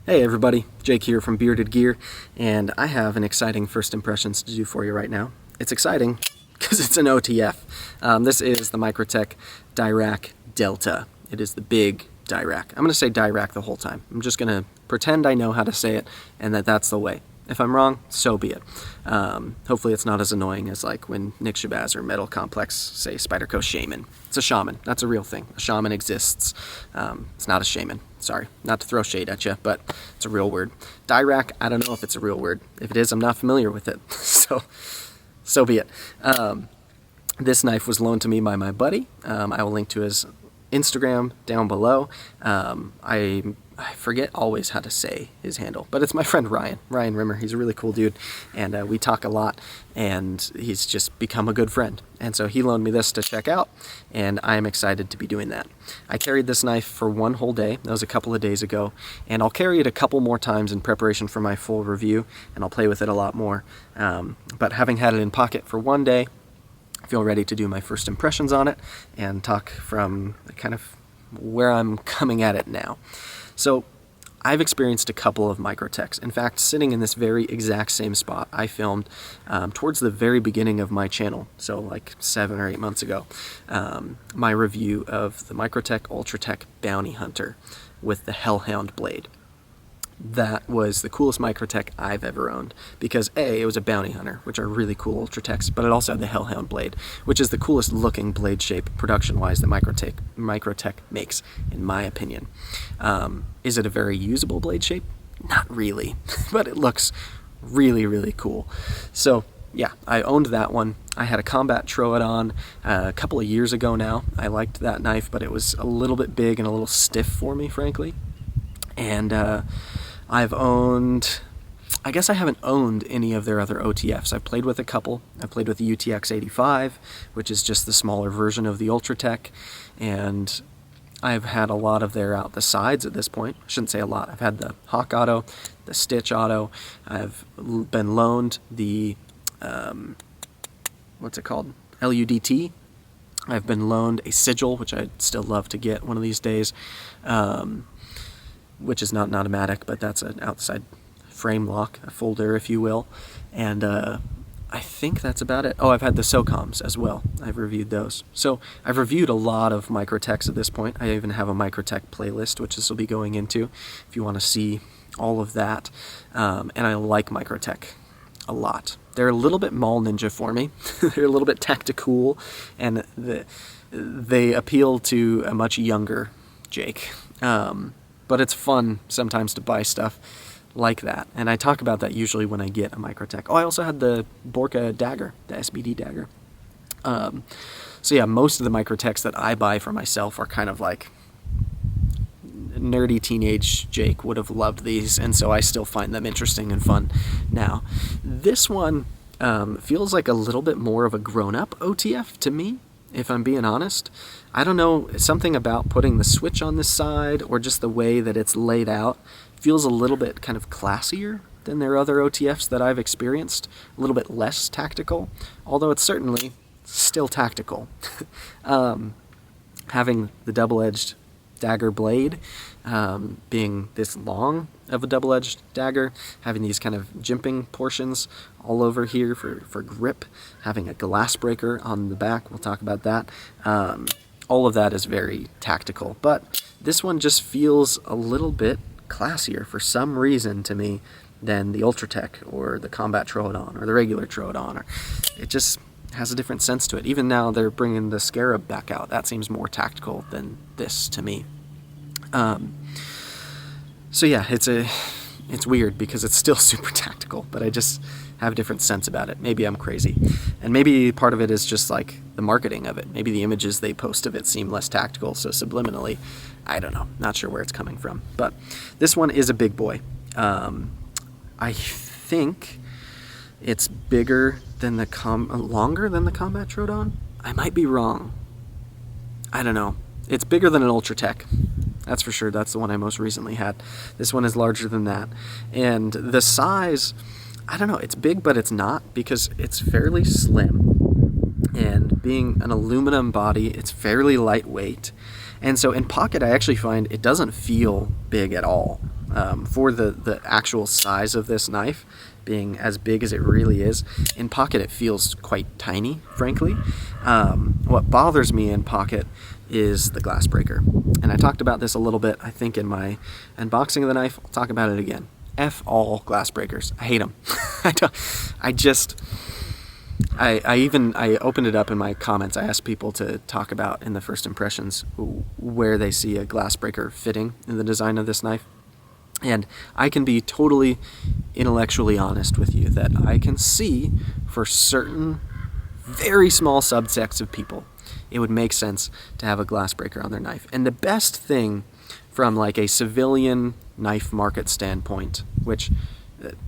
Hey everybody, Jake here from Bearded Gear, and I have an exciting first impressions to do for you right now. It's exciting because it's an OTF. This is the Microtech Dirac Delta. It is the big Dirac. I'm going to say Dirac the whole time. I'm just going to pretend I know how to say it and that that's the way. If I'm wrong, so be it. Hopefully it's not as annoying as like when Nick Shabazz or Metal Complex say Spyderco Shaman. It's a shaman. That's a real thing. A shaman exists. It's not a shaman. Sorry, not to throw shade at you, but it's a real word. Dirac, I don't know if it's a real word. If it is, I'm not familiar with it. So be it. This knife was loaned to me by my buddy. I will link to his Instagram down below. I forget always how to say his handle, but it's my friend Ryan Rimmer. He's a really cool dude, and we talk a lot, and he's just become a good friend. And so he loaned me this to check out, and I am excited to be doing that. I carried this knife for one whole day. That was a couple of days ago, and I'll carry it a couple more times in preparation for my full review, and I'll play with it a lot more. But having had it in pocket for one day, I feel ready to do my first impressions on it and talk from kind of where I'm coming at it now. So I've experienced a couple of Microtechs. In fact, sitting in this very exact same spot, I filmed towards the very beginning of my channel, so like 7 or 8 months ago, my review of the Microtech Ultratech Bounty Hunter with the Hellhound blade. That was the coolest Microtech I've ever owned because A, it was a bounty hunter, which are really cool Ultratechs, but it also had the Hellhound blade, which is the coolest looking blade shape production-wise that Microtech makes, in my opinion. Is it a very usable blade shape? Not really, but it looks really, really cool. So yeah, I owned that one. I had a combat Troodon a couple of years ago now. I liked that knife, but it was a little bit big and a little stiff for me, frankly. And I guess I haven't owned any of their other OTFs. I've played with a couple. I've played with the UTX-85, which is just the smaller version of the Ultratech, and I've had a lot of their out the sides at this point. I shouldn't say a lot. I've had the Hawk Auto, the Stitch Auto. I've been loaned the, what's it called? LUDT. I've been loaned a Sigil, which I'd still love to get one of these days. Which is not an automatic, but that's an outside frame lock, a folder, if you will. And I think that's about it. Oh, I've had the SOCOMs as well. I've reviewed those. So I've reviewed a lot of Microtechs at this point. I even have a Microtech playlist, which this will be going into, if you want to see all of that. And I like Microtech a lot. They're a little bit mall ninja for me. They're a little bit tactical, and they appeal to a much younger Jake. But it's fun sometimes to buy stuff like that. And I talk about that usually when I get a Microtech. Oh, I also had the Borka dagger, the SBD dagger. So yeah, most of the Microtechs that I buy for myself are kind of like nerdy teenage Jake would have loved these, and so I still find them interesting and fun now. This one feels like a little bit more of a grown-up OTF to me, if I'm being honest. I don't know, something about putting the switch on this side or just the way that it's laid out feels a little bit kind of classier than their other OTFs that I've experienced, a little bit less tactical, although it's certainly still tactical. Having the double-edged dagger blade, being this long of a double-edged dagger, having these kind of jimping portions all over here for grip, having a glass breaker on the back, we'll talk about that. All of that is very tactical, but this one just feels a little bit classier for some reason to me than the Ultratech or the Combat Troodon or the regular Troodon. It just has a different sense to it. Even now they're bringing the Scarab back out. That seems more tactical than this to me. So yeah, it's weird because it's still super tactical, but I just have a different sense about it. Maybe I'm crazy. And maybe part of it is just like the marketing of it. Maybe the images they post of it seem less tactical, so subliminally, I don't know. Not sure where it's coming from. But this one is a big boy. I think it's bigger than longer than the Combat Troodon? I might be wrong. I don't know. It's bigger than an Ultratech. That's for sure. That's the one I most recently had. This one is larger than that. And the size, I don't know, it's big, but it's not because it's fairly slim. And being an aluminum body, it's fairly lightweight. And so in pocket, I actually find it doesn't feel big at all. For the actual size of this knife, being as big as it really is, in pocket it feels quite tiny, frankly. What bothers me in pocket is the glass breaker. And I talked about this a little bit, I think, in my unboxing of the knife. I'll talk about it again. F all glass breakers. I hate them. I opened it up in my comments. I asked people to talk about in the first impressions where they see a glass breaker fitting in the design of this knife. And I can be totally intellectually honest with you that I can see for certain very small subsects of people it would make sense to have a glass breaker on their knife. And the best thing from like a civilian knife market standpoint, which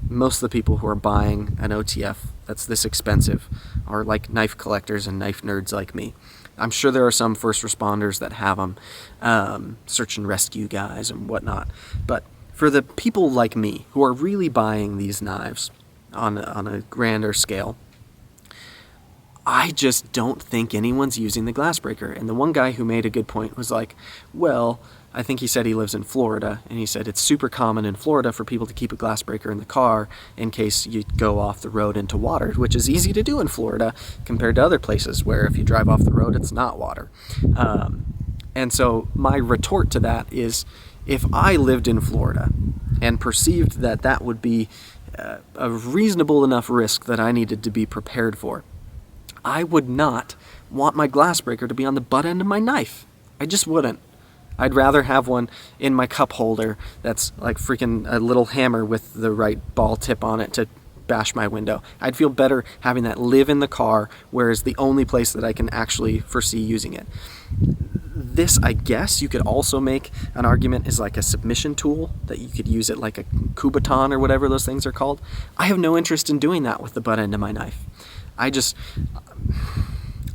most of the people who are buying an OTF that's this expensive are like knife collectors and knife nerds like me. I'm sure there are some first responders that have them, search and rescue guys and whatnot. But for the people like me who are really buying these knives on a grander scale, I just don't think anyone's using the glass breaker. And the one guy who made a good point was like, well, I think he said he lives in Florida, and he said it's super common in Florida for people to keep a glass breaker in the car in case you go off the road into water, which is easy to do in Florida compared to other places where if you drive off the road, it's not water. And so my retort to that is, if I lived in Florida and perceived that that would be a reasonable enough risk that I needed to be prepared for, I would not want my glass breaker to be on the butt end of my knife. I just wouldn't. I'd rather have one in my cup holder that's like freaking a little hammer with the right ball tip on it to bash my window. I'd feel better having that live in the car, whereas the only place that I can actually foresee using it. This, I guess, you could also make an argument is like a submission tool, that you could use it like a Kubaton or whatever those things are called. I have no interest in doing that with the butt end of my knife. I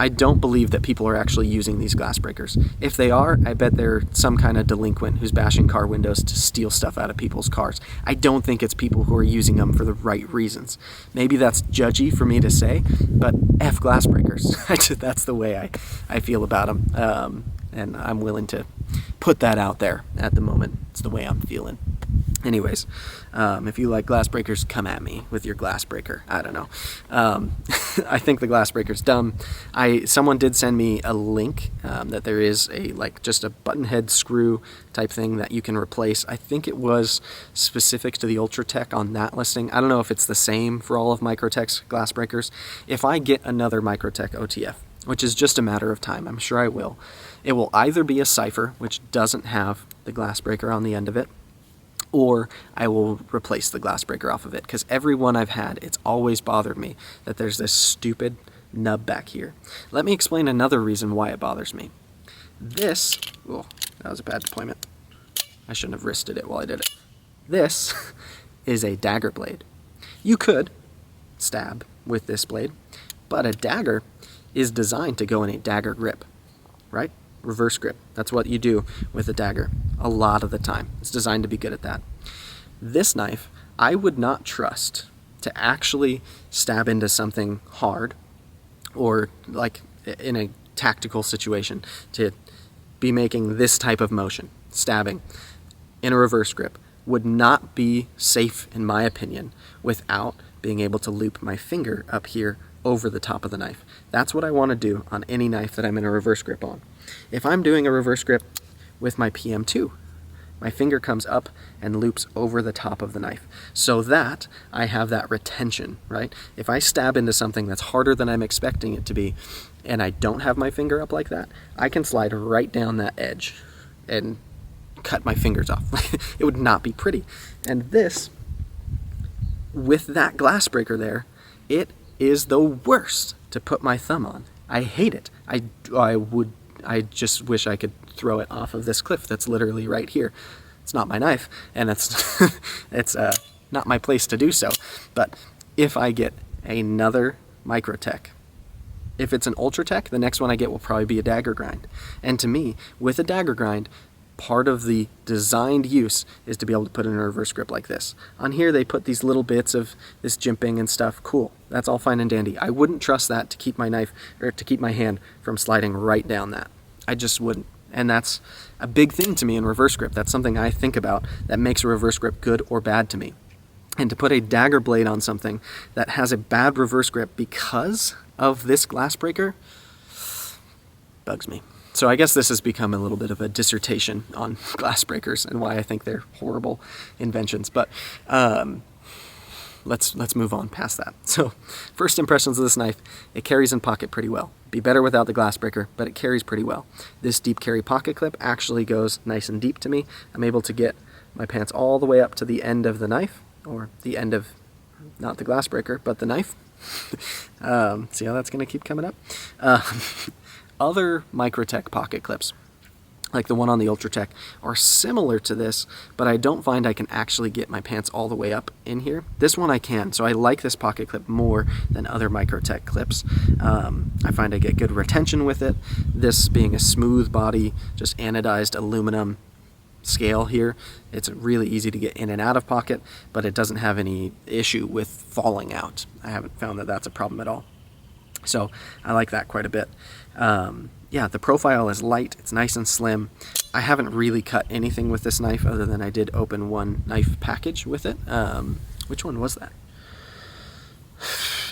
don't believe that people are actually using these glass breakers. If they are, I bet they're some kind of delinquent who's bashing car windows to steal stuff out of people's cars. I don't think it's people who are using them for the right reasons. Maybe that's judgy for me to say, but F glass breakers. That's the way I feel about them. And I'm willing to put that out there at the moment. It's the way I'm feeling. Anyways, if you like glass breakers, come at me with your glass breaker. I don't know. I think the glass breaker's dumb. Someone did send me a link that there is just a button head screw type thing that you can replace. I think it was specific to the Ultratech on that listing. I don't know if it's the same for all of Microtech's glass breakers. If I get another Microtech OTF, which is just a matter of time, I'm sure I will, it will either be a Cypher, which doesn't have the glass breaker on the end of it, or I will replace the glass breaker off of it, because every one I've had, it's always bothered me that there's this stupid nub back here. Let me explain another reason why it bothers me. This, oh, that was a bad deployment. I shouldn't have wristed it while I did it. This is a dagger blade. You could stab with this blade, but a dagger is designed to go in a dagger grip, right? Reverse grip. That's what you do with a dagger a lot of the time. It's designed to be good at that. This knife, I would not trust to actually stab into something hard, or like in a tactical situation, to be making this type of motion, stabbing in a reverse grip, would not be safe, in my opinion, without being able to loop my finger up here over the top of the knife. That's what I want to do on any knife that I'm in a reverse grip on. If I'm doing a reverse grip with my PM2, my finger comes up and loops over the top of the knife so that I have that retention, right? If I stab into something that's harder than I'm expecting it to be, and I don't have my finger up like that, I can slide right down that edge and cut my fingers off. It would not be pretty. And this, with that glass breaker there, it is the worst to put my thumb on. I hate it. I just wish I could throw it off of this cliff that's literally right here. It's not my knife, and it's not my place to do so. But if I get another Microtech, if it's an Ultratech, the next one I get will probably be a dagger grind. And to me, with a dagger grind, part of the designed use is to be able to put in a reverse grip like this. On here they put these little bits of this jimping and stuff. Cool. That's all fine and dandy. I wouldn't trust that to keep my knife, or to keep my hand from sliding right down that. I just wouldn't. And that's a big thing to me in reverse grip. That's something I think about that makes a reverse grip good or bad to me. And to put a dagger blade on something that has a bad reverse grip because of this glass breaker bugs me. So I guess this has become a little bit of a dissertation on glass breakers and why I think they're horrible inventions. But let's move on past that. So first impressions of this knife, it carries in pocket pretty well. Be better without the glass breaker, but it carries pretty well. This deep carry pocket clip actually goes nice and deep to me. I'm able to get my pants all the way up to the end of the knife, or the end of, not the glass breaker, but the knife. See how that's going to keep coming up? Other Microtech pocket clips, like the one on the Ultratech, are similar to this, but I don't find I can actually get my pants all the way up in here. This one I can, so I like this pocket clip more than other Microtech clips. I find I get good retention with it. This being a smooth body, just anodized aluminum scale here, it's really easy to get in and out of pocket, but it doesn't have any issue with falling out. I haven't found that that's a problem at all. So I like that quite a bit. Yeah, the profile is light, it's nice and slim. I haven't really cut anything with this knife other than I did open one knife package with it. Which one was that?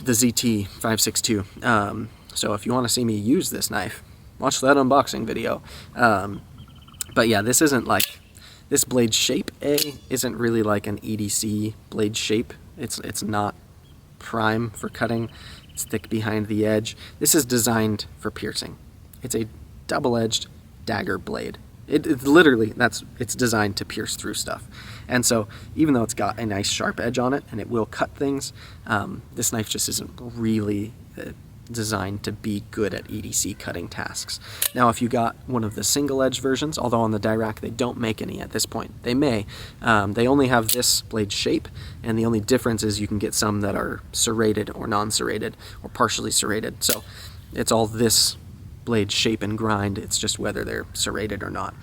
The ZT562. So if you want to see me use this knife, watch that unboxing video. But yeah, this isn't like, this blade shape isn't really like an EDC blade shape. It's not prime for cutting. It's thick behind the edge. This is designed for piercing. It's a double-edged dagger blade. It's literally, it's designed to pierce through stuff. And so even though it's got a nice sharp edge on it and it will cut things, this knife just isn't really designed to be good at EDC cutting tasks. Now if you got one of the single edge versions, although on the Dirac they don't make any at this point, they may, they only have this blade shape, and the only difference is you can get some that are serrated or non-serrated or partially serrated. So it's all this blade shape and grind, it's just whether they're serrated or not.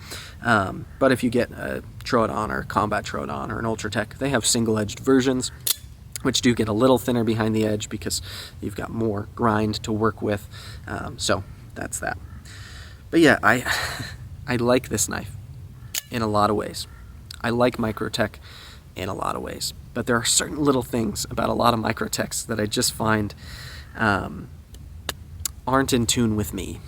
But if you get a Troodon or Combat Troodon or an Ultratech, they have single-edged versions, which do get a little thinner behind the edge because you've got more grind to work with. So that's that. But yeah, I like this knife in a lot of ways. I like Microtech in a lot of ways. But there are certain little things about a lot of Microtechs that I just find aren't in tune with me.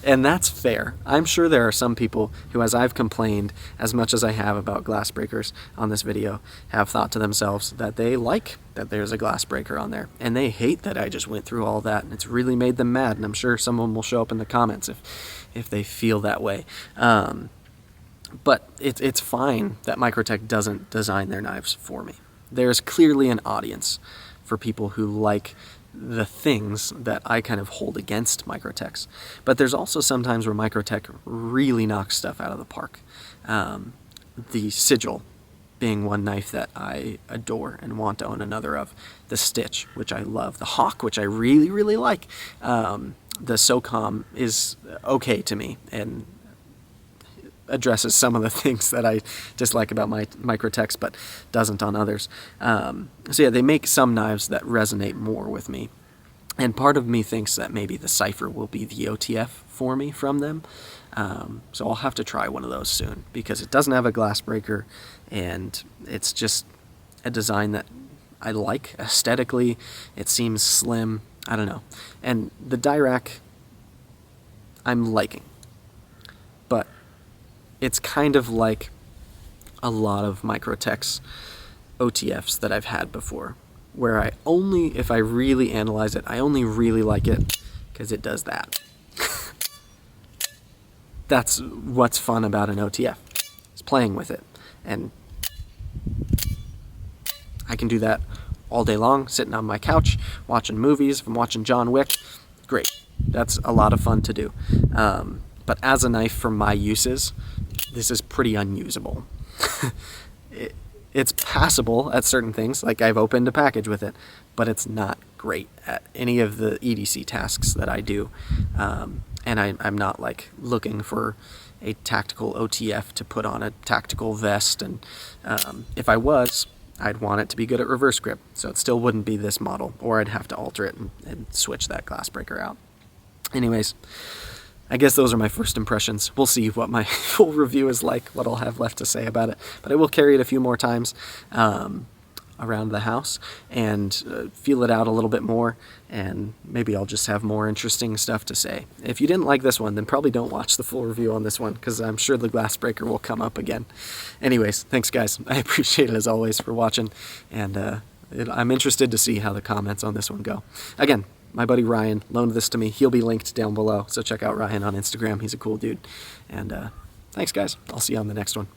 And that's fair. I'm sure there are some people who, as I've complained as much as I have about glass breakers on this video, have thought to themselves that they like that there's a glass breaker on there, and they hate that I just went through all that, and it's really made them mad, and I'm sure someone will show up in the comments if they feel that way. But it's fine that Microtech doesn't design their knives for me. There's clearly an audience for people who like the things that I kind of hold against Microtechs. But there's also sometimes where Microtech really knocks stuff out of the park. The Sigil being one knife that I adore and want to own another of. The Stitch, which I love. The Hawk, which I really, really like. The SOCOM is okay to me and addresses some of the things that I dislike about my Microtechs, but doesn't on others. So yeah, they make some knives that resonate more with me. And part of me thinks that maybe the Cypher will be the OTF for me from them. So I'll have to try one of those soon, because it doesn't have a glass breaker, and it's just a design that I like aesthetically. It seems slim. I don't know. And the Dirac, I'm liking. But it's kind of like a lot of Microtech's OTFs that I've had before, where I only, if I really analyze it, I only really like it because it does that. That's what's fun about an OTF, is playing with it. And I can do that all day long, sitting on my couch, watching movies. If I'm watching John Wick, great. That's a lot of fun to do. But as a knife for my uses, this is pretty unusable. It's passable at certain things, like I've opened a package with it, but it's not great at any of the EDC tasks that I do. And I'm not like looking for a tactical OTF to put on a tactical vest, and if I was, I'd want it to be good at reverse grip, so it still wouldn't be this model, or I'd have to alter it and switch that glass breaker out. Anyways, I guess those are my first impressions. We'll see what my full review is like, what I'll have left to say about it. But I will carry it a few more times around the house and feel it out a little bit more, and maybe I'll just have more interesting stuff to say. If you didn't like this one, then probably don't watch the full review on this one, because I'm sure the glass breaker will come up again. Anyways, thanks guys. I appreciate it as always for watching, and I'm interested to see how the comments on this one go. Again, my buddy Ryan loaned this to me. He'll be linked down below, so check out Ryan on Instagram. He's a cool dude. And thanks, guys. I'll see you on the next one.